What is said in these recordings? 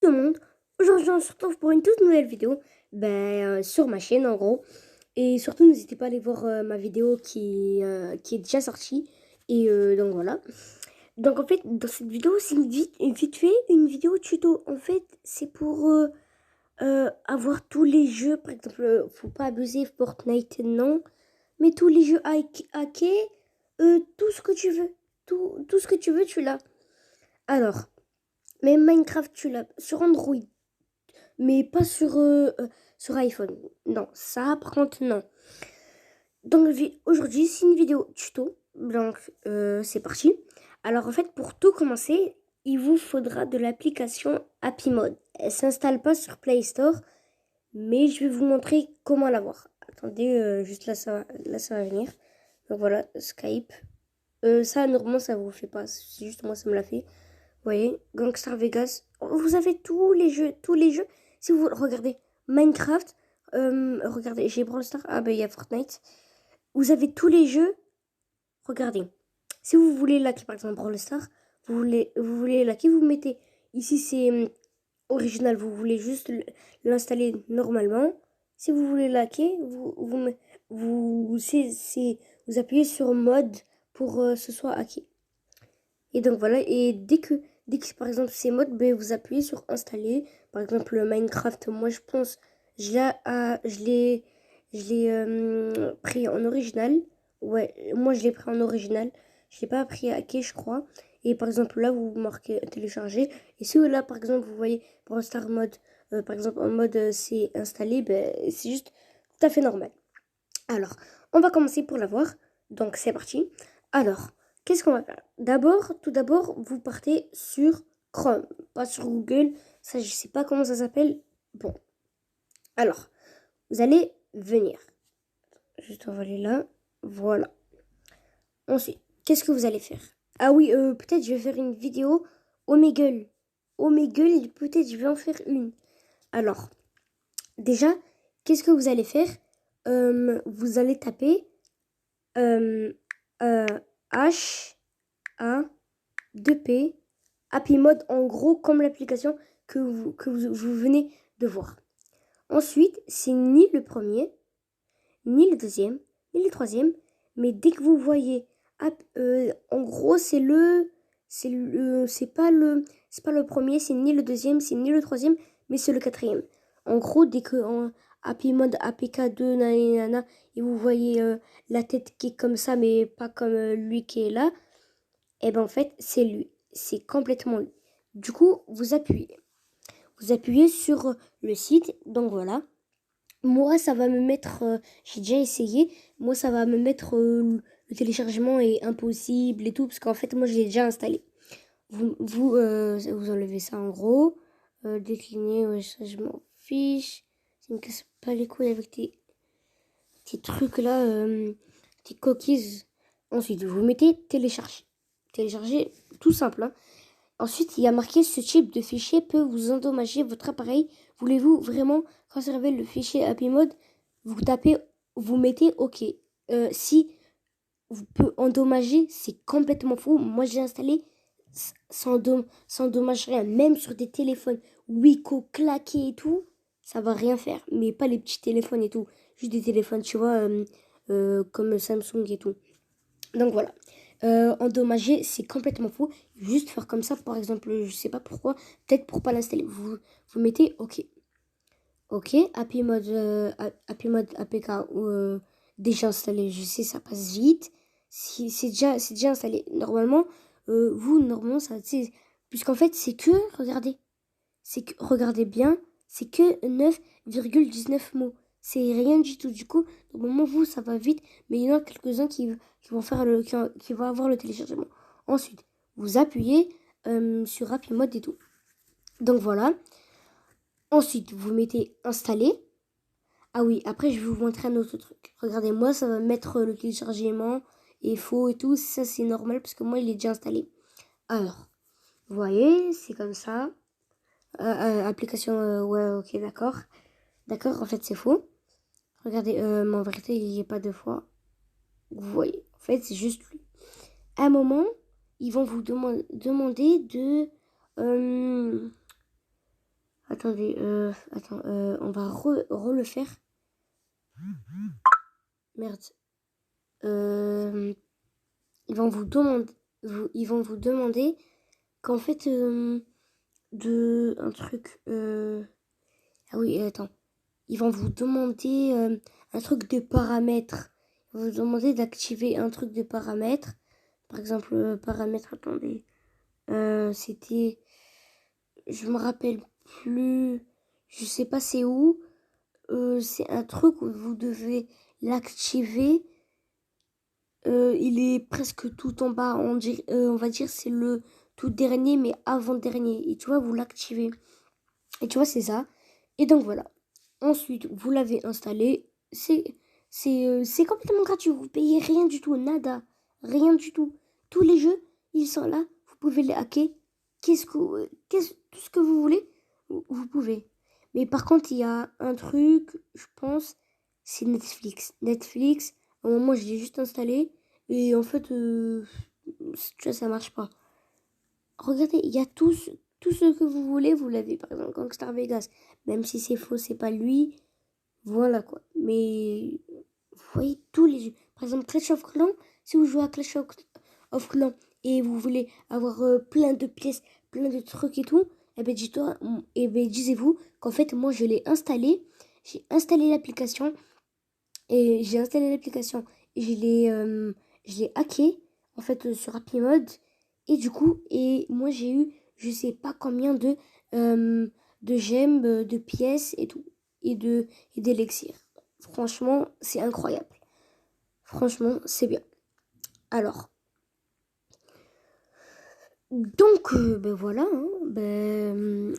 tout le monde. Aujourd'hui, on se retrouve pour une toute nouvelle vidéo sur ma chaîne en gros. Et surtout, n'hésitez pas à aller voir ma vidéo qui est déjà sortie. Donc voilà. Donc en fait, dans cette vidéo, c'est vite fait une vidéo tuto. En fait, c'est pour avoir tous les jeux. Par exemple, faut pas abuser Fortnite, non. Mais tous les jeux hackés, tout ce que tu veux. Tout ce que tu veux, tu l'as. Alors, mais Minecraft, tu l'as sur Android. Mais pas sur iPhone. Non, ça par contre, non. Donc aujourd'hui, c'est une vidéo tuto. Donc c'est parti. Alors en fait, pour tout commencer, il vous faudra de l'application Happy Mode. Elle s'installe pas sur Play Store, mais je vais vous montrer comment l'avoir. Attendez, juste là ça va venir. Donc voilà, Skype. Ça, normalement, ça vous fait pas. C'est juste moi, ça me l'a fait. Vous voyez, Gangstar Vegas. Vous avez tous les jeux, tous les jeux. Si vous regardez Minecraft, regardez, j'ai Brawl Stars. Ah ben il y a Fortnite. Vous avez tous les jeux. Regardez. Si vous voulez laquer par exemple Brawl Stars, vous voulez laquer, vous mettez ici c'est original. Vous voulez juste l'installer normalement. Si vous voulez laquer, vous appuyez sur mode pour ce soit hacké. Et donc voilà, et dès que par exemple c'est mode, ben, vous appuyez sur installer. Par exemple Minecraft, moi je pense, je l'ai pris en original. Ouais, moi je l'ai pris en original. Je l'ai pas pris à hacké, je crois. Et par exemple là, vous marquez télécharger. Et si là par exemple vous voyez pour Star Mode, par exemple en mode c'est installé, ben, c'est juste tout à fait normal. Alors, on va commencer pour l'avoir. Donc, c'est parti. Alors, qu'est-ce qu'on va faire? Tout d'abord, vous partez sur Chrome, pas sur Google. Ça, je sais pas comment ça s'appelle. Bon, alors, vous allez venir. Juste, on va aller là. Voilà. Ensuite, qu'est-ce que vous allez faire? Ah oui, peut-être je vais faire une vidéo Omegle. Omegle, peut-être je vais en faire une. Alors, déjà, qu'est-ce que vous allez faire? Vous allez taper euh, euh, H, A, 2P, Happy Mode, en gros, comme l'application que vous venez de voir. Ensuite, c'est ni le premier, ni le deuxième, ni le troisième, mais dès que vous voyez, en gros, c'est pas le premier, c'est ni le deuxième, c'est ni le troisième, mais c'est le quatrième. En gros, dès que en Happy Mode APK2, nanana, et vous voyez la tête qui est comme ça, mais pas comme lui qui est là, et ben en fait, c'est lui. C'est complètement lui. Du coup, vous appuyez. Vous appuyez sur le site. Donc voilà. Moi, ça va me mettre. J'ai déjà essayé. Moi, ça va me mettre. Le téléchargement est impossible et tout. Parce qu'en fait, moi, je l'ai déjà installé. Vous enlevez ça en gros. Décliner, ouais, ça, je m'en fiche. Ça me casse pas les couilles avec tes trucs là. Tes cookies. Ensuite, vous mettez télécharger. Télécharger, tout simple, hein. Ensuite, il y a marqué ce type de fichier peut vous endommager votre appareil. Voulez-vous vraiment conserver le fichier Happy Mode? Vous tapez, vous mettez OK. Si vous peut endommager, c'est complètement faux. Moi, j'ai installé sans dommage rien. Même sur des téléphones Wiko claqués et tout, ça va rien faire. Mais pas les petits téléphones et tout. Juste des téléphones, tu vois, comme Samsung et tout. Donc voilà. Endommager, c'est complètement faux. Juste faire comme ça, par exemple, je sais pas pourquoi, peut-être pour pas l'installer. Vous mettez OK. OK, Happy Mode APK déjà installé. Je sais, ça passe vite. Si, c'est déjà installé. Normalement, normalement, ça, puisqu'en fait, regardez bien, c'est que 9,19 mots. C'est rien du tout. Du coup, normalement, ça va vite, mais il y en a quelques-uns qui vont faire qui vont avoir le téléchargement. Ensuite, vous appuyez sur Happy Mode et tout. Donc voilà. Ensuite, vous mettez installer. Ah oui, après, je vais vous montrer un autre truc. Regardez, moi, ça va mettre le téléchargement et faux et tout. Ça, c'est normal parce que moi, il est déjà installé. Alors, vous voyez, c'est comme ça. Application, ouais, ok, d'accord. D'accord, en fait, c'est faux. Regardez, mais en vérité, il n'y a pas deux fois. Vous voyez, en fait, c'est juste lui. À un moment, ils vont vous demander de... Attendez, on va le faire. Merde. Ils vont vous demander qu'en fait, un truc... Ah oui, attends. Ils vont vous demander un truc de paramètres. Ils vont vous demander d'activer un truc de paramètres. Par exemple, paramètres, attendez. C'était... Je me rappelle plus. Je sais pas c'est où. C'est un truc où vous devez l'activer. Il est presque tout en bas. On va dire c'est le tout dernier, mais avant-dernier. Et tu vois, vous l'activez. Et tu vois, c'est ça. Et donc voilà. Ensuite, vous l'avez installé. C'est complètement gratuit. Vous payez rien du tout. Nada. Rien du tout. Tous les jeux, ils sont là. Vous pouvez les hacker. Tout ce que vous voulez, vous pouvez. Mais par contre, il y a un truc, je pense, c'est Netflix. Netflix, au moment, je l'ai juste installé. Et en fait, tu vois, ça marche pas. Regardez, il y a tout ce que vous voulez, vous l'avez. Par exemple, Gangstar Vegas. Même si c'est faux, c'est pas lui. Voilà quoi. Mais vous voyez tous les jeux. Par exemple, Clash of Clans, si vous jouez à of Clans et vous voulez avoir plein de pièces, plein de trucs et tout, disez-vous qu'en fait, moi, je l'ai installé. J'ai installé l'application et je l'ai hacké en fait sur Happy Mode et du coup moi j'ai eu je sais pas combien de gemmes, de pièces et tout et d'élixir. Franchement, c'est incroyable. Franchement, c'est bien. Alors, donc, ben voilà, hein,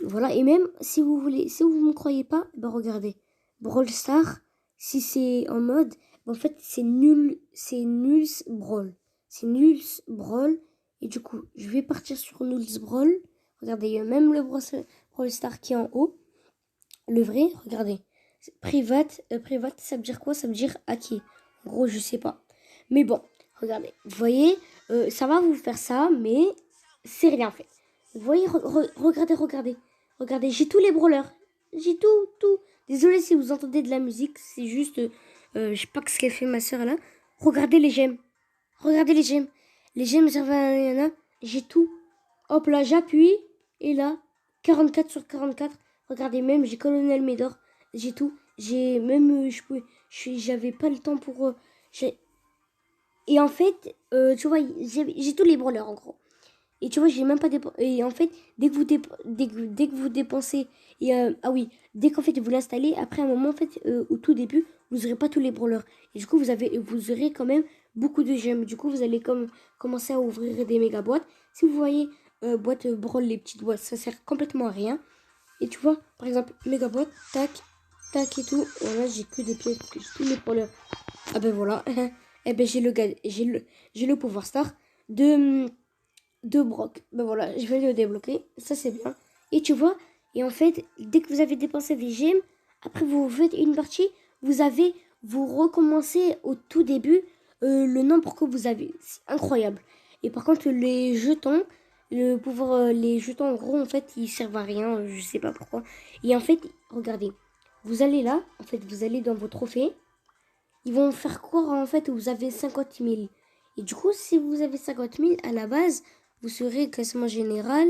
voilà. Et même, si vous voulez, si vous ne me croyez pas, ben regardez. Brawl Stars, si c'est en mode, ben en fait, c'est Nul's Brawl. C'est Nul's Brawl. Et du coup, je vais partir sur Nul's Brawl. Regardez, il y a même le Brawl Stars qui est en haut. Le vrai, regardez. Private, ça veut dire quoi? Ça veut dire hacké. En gros, je sais pas. Mais bon, regardez. Vous voyez, ça va vous faire ça, mais c'est rien fait. Vous voyez, regardez. Regardez, j'ai tous les brawlers. J'ai tout. Désolé si vous entendez de la musique, c'est juste, je sais pas ce qu'elle fait ma soeur là. Regardez les gemmes. Regardez les gemmes. Les gemmes, j'ai tout. Hop là, j'appuie. Et là, 44 sur 44. Regardez, même j'ai Colonel Médor. J'ai tout. J'ai même, j'avais pas le temps pour... et en fait, tu vois, j'ai tous les brawlers en gros. Et tu vois, j'ai même pas dépensé. Et en fait, dès que vous dépensez. Ah oui, dès qu'en fait vous l'installez, après un moment, en fait, au tout début, vous n'aurez pas tous les brawlers. Et du coup, vous aurez quand même beaucoup de gemmes. Du coup, vous allez commencer à ouvrir des méga boîtes. Si vous voyez boîte brawl, les petites boîtes, ça sert complètement à rien. Et tu vois, par exemple, méga boîte, tac, tac et tout. Voilà, j'ai que des pièces parce que j'ai tous les brawlers. Ah ben voilà. Eh ben j'ai le pouvoir star de Brock. Ben voilà, je vais le débloquer. Ça, c'est bien. Et tu vois, et en fait, dès que vous avez dépensé des gemmes, après vous faites une partie, vous recommencez au tout début le nombre que vous avez. C'est incroyable. Et par contre, les jetons, les jetons, en gros, en fait, ils servent à rien. Je sais pas pourquoi. Et en fait, regardez, vous allez là, en fait, vous allez dans vos trophées. Ils vont faire croire, en fait, que vous avez 50 000. Et du coup, si vous avez 50 000, à la base, vous serez classement général,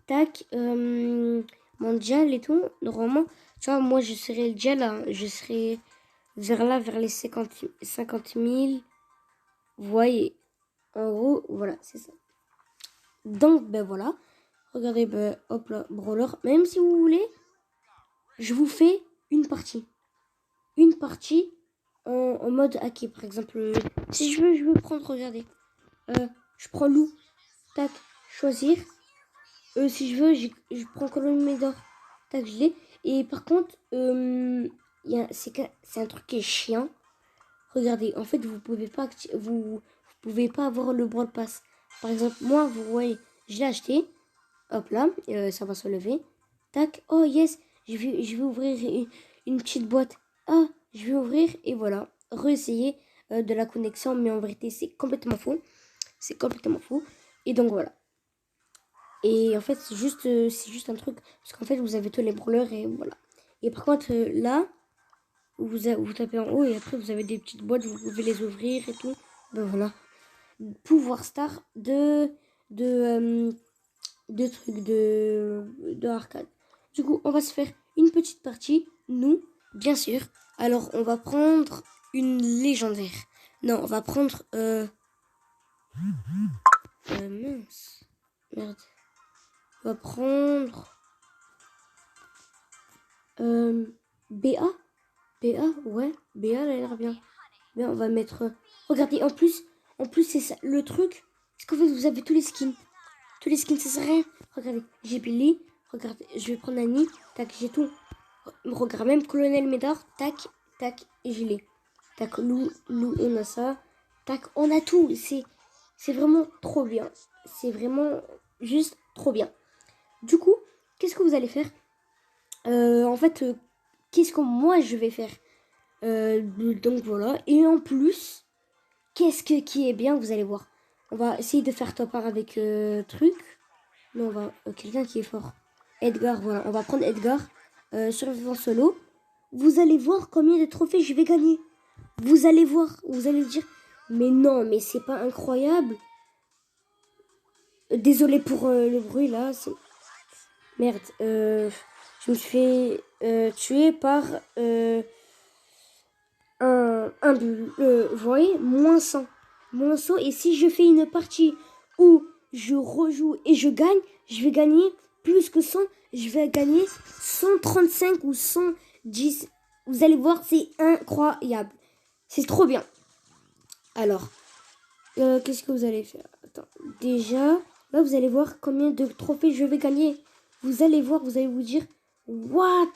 tac, mondial et tout. Normalement, tu vois, moi, je serai déjà là. Je serai vers là, vers les 50 000. Vous voyez, en gros, voilà, c'est ça. Donc, ben voilà. Regardez, ben, hop là, brawler. Même si vous voulez, je vous fais une partie. Une partie en mode hacké. Par exemple, si je veux prendre, regardez. Je prends loup. Tac, choisir. Si je veux, je prends Colonne Médor. Tac, je l'ai. Et par contre, c'est un truc qui est chiant. Regardez, en fait, vous pouvez pas avoir le Brawl Pass. Par exemple, moi, vous voyez, je l'ai acheté. Hop là, ça va se lever. Tac, oh yes, je vais ouvrir une petite boîte. Ah, je vais ouvrir et voilà, réessayer de la connexion. Mais en vérité, c'est complètement faux. C'est complètement faux. Et donc voilà. Et en fait, c'est juste un truc. Parce qu'en fait, vous avez tous les brûleurs et voilà. Et par contre, là, vous tapez en haut et après, vous avez des petites boîtes, vous pouvez les ouvrir et tout. Ben voilà. Pouvoir star de, euh, de trucs de arcade. Du coup, on va se faire une petite partie, nous, bien sûr. Alors, on va prendre une légendaire. Non, on va prendre... mince. Merde. On va prendre... BA. BA, ouais. BA, elle a l'air bien. Bien, on va mettre... regardez, en plus c'est ça. Le truc, c'est qu'en fait, vous avez tous les skins. Tous les skins, ça sert à rien. Regardez, j'ai Billy. Regardez, je vais prendre Annie. Tac, j'ai tout. Regarde, même Colonel Médard. Tac, tac, et je l'ai. Tac, Lou, on a ça. Tac, on a tout. C'est vraiment trop bien. C'est vraiment juste trop bien. Du coup, qu'est-ce que vous allez faire en fait, qu'est-ce que moi je vais faire donc voilà. Et en plus, qui est bien, vous allez voir. On va essayer de faire top 1 avec truc. Non, on va quelqu'un qui est fort. Edgar, voilà. On va prendre Edgar. Survivant solo. Vous allez voir combien de trophées je vais gagner. Vous allez voir. Vous allez dire, mais non, mais c'est pas incroyable. Désolé pour le bruit là. Merde. Je me suis fait tuer par un bulle. Vous voyez, moins 100. Moins 100. Et si je fais une partie où je rejoue et je gagne, je vais gagner plus que 100. Je vais gagner 135 ou 110. Vous allez voir, c'est incroyable. C'est trop bien. Alors, qu'est-ce que vous allez faire? Attends, déjà, là, vous allez voir combien de trophées je vais gagner. Vous allez voir, vous allez vous dire, what?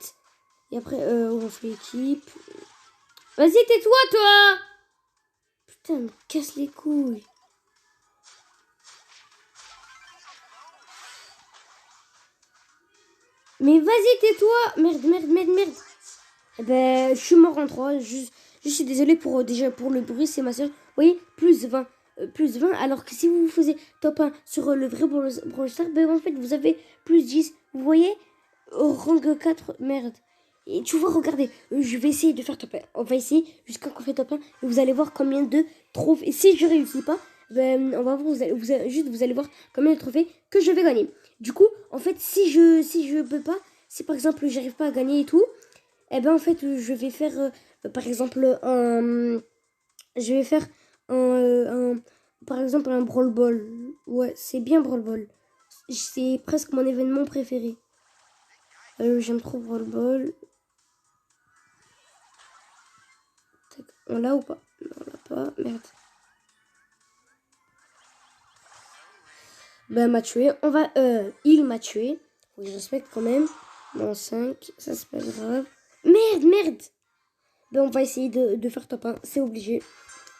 Et après, on fait équipe. Vas-y, tais-toi, toi! Putain, me casse les couilles. Mais vas-y, tais-toi! Merde, merde, merde, merde. Eh ben, je suis mort en 3. Je suis désolée pour, déjà pour le bruit, c'est ma soeur. Vous voyez, plus 20. Plus 20, alors que si vous faisiez top 1 sur le vrai Brawl Stars, ben en fait, vous avez plus 10. Vous voyez? Rang 4, merde. Et tu vois, regardez, je vais essayer de faire top 1. On va essayer jusqu'à qu'on fait top 1. Et vous allez voir combien de trophées. Et si je réussis pas, ben, on va voir, vous allez voir combien de trophées que je vais gagner. Du coup, en fait, si je peux pas, si par exemple j'arrive pas à gagner et tout, eh ben en fait, je vais faire, par exemple, je vais faire par exemple, un Brawl Ball. Ouais, c'est bien Brawl Ball. C'est presque mon événement préféré. J'aime trop Brawl Ball. On l'a ou pas? Non, on l'a pas. Merde. Ben, m'a tué. Il m'a tué. Faut que je respecte quand même. Bon, 5. Ça, c'est pas grave. Merde, merde. Ben, on va essayer de faire top 1. C'est obligé.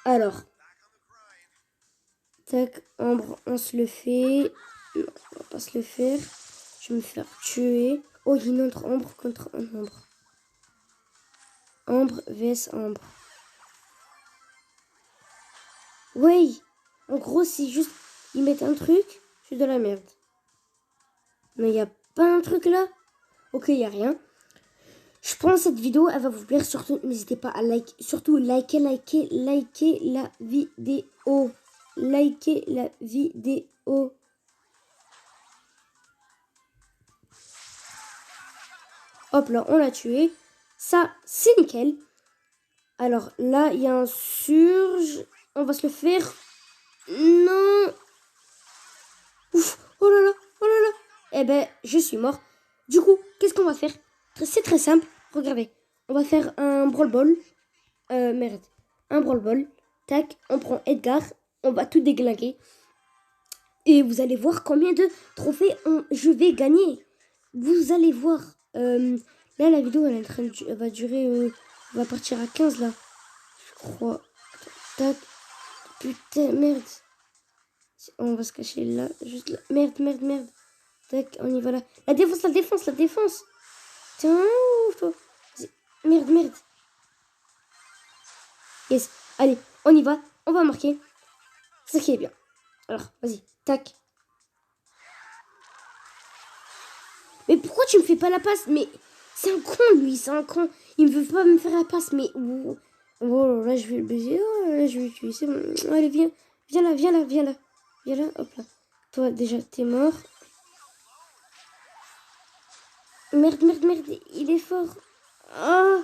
Alors. Tac, Ambre, on se le fait. Non, on va pas se le faire. Je vais me faire tuer. Oh, il y a une autre Ambre contre un Ambre. Ambre vs Ambre. Oui. En gros, c'est juste... Ils mettent un truc, c'est de la merde. Mais il n'y a pas un truc là? Ok, il n'y a rien. Je pense que cette vidéo, elle va vous plaire. Surtout, n'hésitez pas à liker. Surtout, liker la vidéo. Liker la vidéo. Hop là, on l'a tué. Ça, c'est nickel. Alors là, il y a un surge. On va se le faire. Non. Ouf. Oh là là. Oh là là. Eh ben, je suis mort. Du coup, qu'est-ce qu'on va faire? C'est très simple. Regardez. On va faire un brawl ball. Merde. Un brawl ball. Tac. On prend Edgar. On va tout déglinguer. Et vous allez voir combien de trophées je vais gagner. Vous allez voir. Là, la vidéo, elle va durer... on va partir à 15 là. Je crois. Tac. Putain, merde. On va se cacher là. Juste là. Merde, merde, merde. Tac, on y va là. La défense, la défense, la défense. Tiens, toi. Merde, merde. Yes. Allez, on y va. On va marquer. C'est ça qui est bien. Alors, vas-y. Tac. Mais pourquoi tu me fais pas la passe? Mais c'est un con, lui, c'est un con. Il me veut pas me faire la passe, mais... Oh, là, je vais le baiser. Oh, là, je vais le tuer. C'est bon. Allez, viens. Viens là, viens là, viens là. Viens là, hop là. Toi, déjà, t'es mort. Merde, merde, merde. Il est fort. Ah.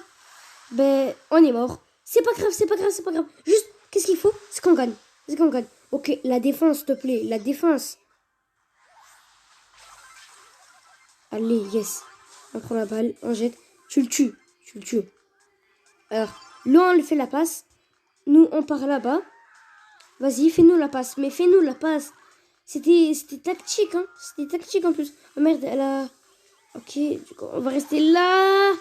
Ben, on est mort. C'est pas grave, c'est pas grave, c'est pas grave. Juste, qu'est-ce qu'il faut? C'est qu'on gagne. C'est qu'on gagne. Ok, la défense, s'il te plaît. La défense. Allez, yes. On prend la balle, on jette. Tu le tues. Tu le tues. Alors, lui, on lui fait la passe. Nous, on part là-bas. Vas-y, fais-nous la passe. Mais fais-nous la passe. C'était tactique, hein. C'était tactique en plus. Oh merde, elle a... Ok, du coup, on va rester là.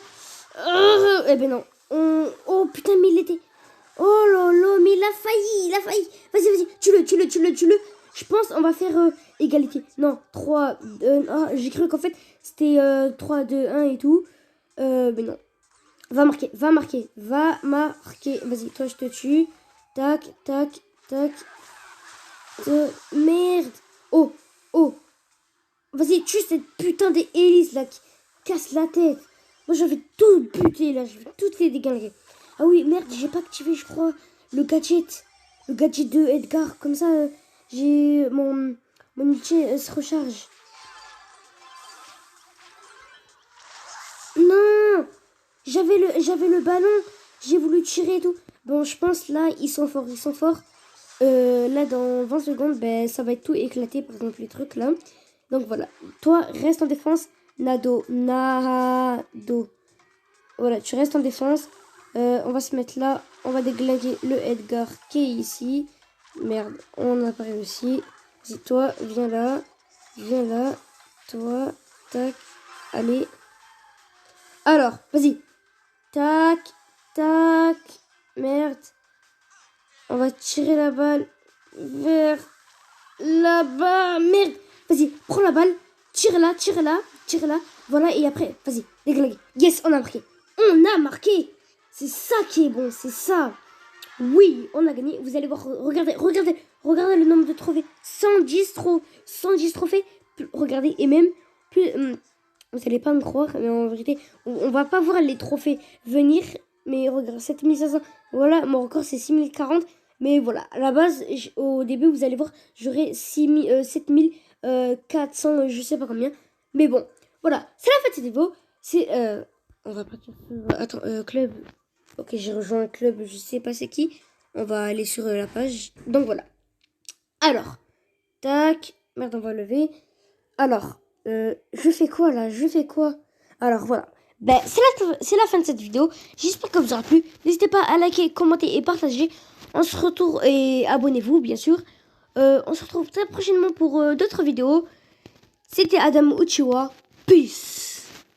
Eh ben non. Oh putain, mais il était... Oh là là, mais il a failli, il a failli. Vas-y, vas-y, tue-le. Je pense on va faire égalité. Non, 3, 2, j'ai cru qu'en fait c'était 3, 2, 1 et tout. Mais non. Va marquer. Vas-y, toi je te tue. Tac. Merde. Oh. Vas-y, tue cette putain d'hélice là qui casse la tête. Moi j'avais tout buté là, je vais toutes les déglinguer. Ah oui, merde, j'ai pas activé, je crois, le gadget. Le gadget de Edgar. Comme ça, j'ai mon ulti se recharge. Non, j'avais le ballon. J'ai voulu tirer et tout. Bon, je pense là, ils sont forts. Là, dans 20 secondes, ben, ça va être tout éclaté, par exemple, les trucs là. Donc voilà. Toi, reste en défense. Nado. Voilà, tu restes en défense. On va se mettre là. On va déglinguer le Edgar qui est ici. Merde, on n'a pas réussi. Vas-y, toi, viens là. Toi, tac. Allez. Alors, vas-y. Tac. Merde. On va tirer la balle vers là-bas. Merde. Vas-y, prends la balle. Tire-la. Voilà, et après, vas-y, déglingue. Yes, on a marqué. C'est ça qui est bon, c'est ça. Oui, on a gagné. Vous allez voir, regardez le nombre de trophées. 110 trophées. Regardez, et même, plus, vous allez pas me croire, mais en vérité, on va pas voir les trophées venir. Mais regarde, 7500. Voilà, mon record c'est 6040. Mais voilà, à la base, au début, vous allez voir, j'aurai 7400, je sais pas combien. Mais bon, voilà, c'est la fin de cette vidéo. On va partir sur... Attends, club. Ok, j'ai rejoint un club, je sais pas c'est qui. On va aller sur la page. Donc voilà. Alors, tac. Merde, on va lever. Alors, je fais quoi là? Alors voilà. Ben, c'est la fin de cette vidéo. J'espère que vous aura plu. N'hésitez pas à liker, commenter et partager. On se retrouve et abonnez-vous bien sûr. On se retrouve très prochainement pour d'autres vidéos. C'était Adam Uchiwa. Peace.